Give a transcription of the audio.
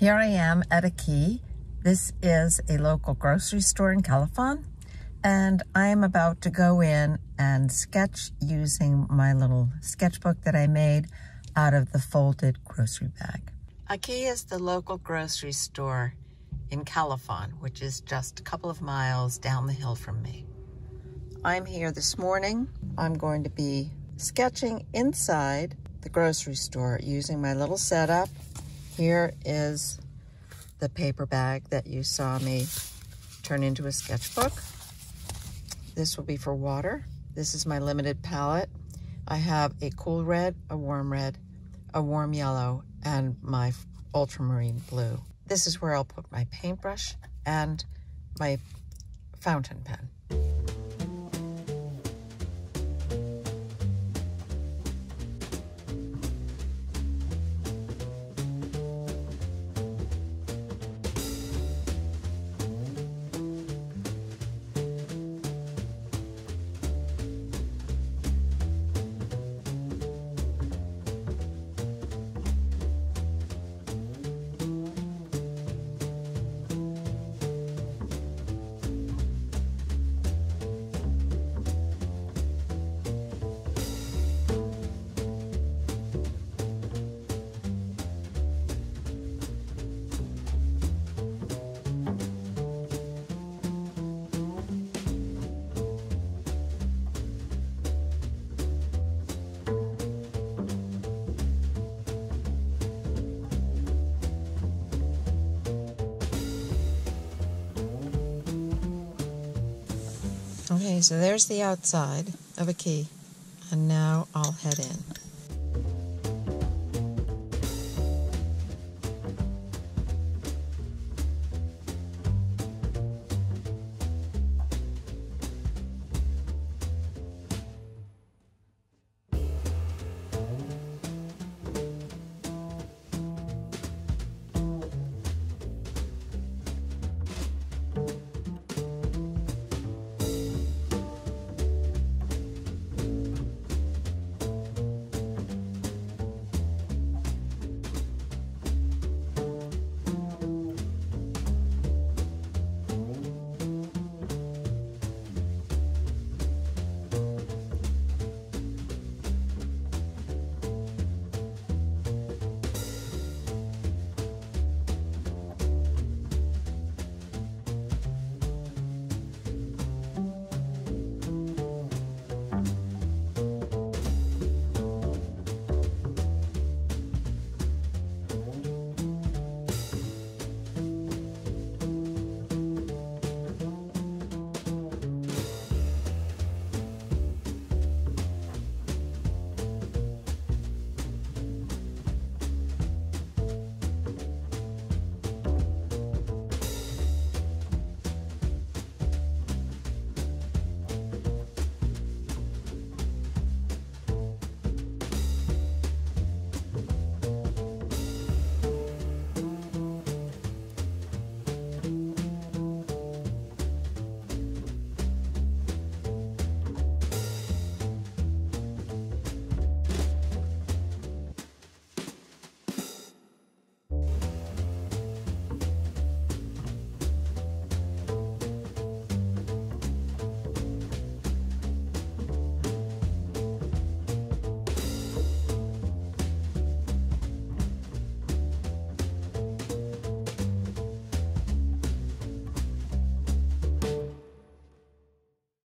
Here I am at Aqui. This is a local grocery store in Califon, and I'm about to go in and sketch using my little sketchbook that I made out of the folded grocery bag. Aqui is the local grocery store in Califon, which is just a couple of miles down the hill from me. I'm here this morning. I'm going to be sketching inside the grocery store using my little setup. Here is the paper bag that you saw me turn into a sketchbook. This will be for water. This is my limited palette. I have a cool red, a warm yellow, and my ultramarine blue. This is where I'll put my paintbrush and my fountain pen. Okay, so there's the outside of Aqui, and now I'll head in.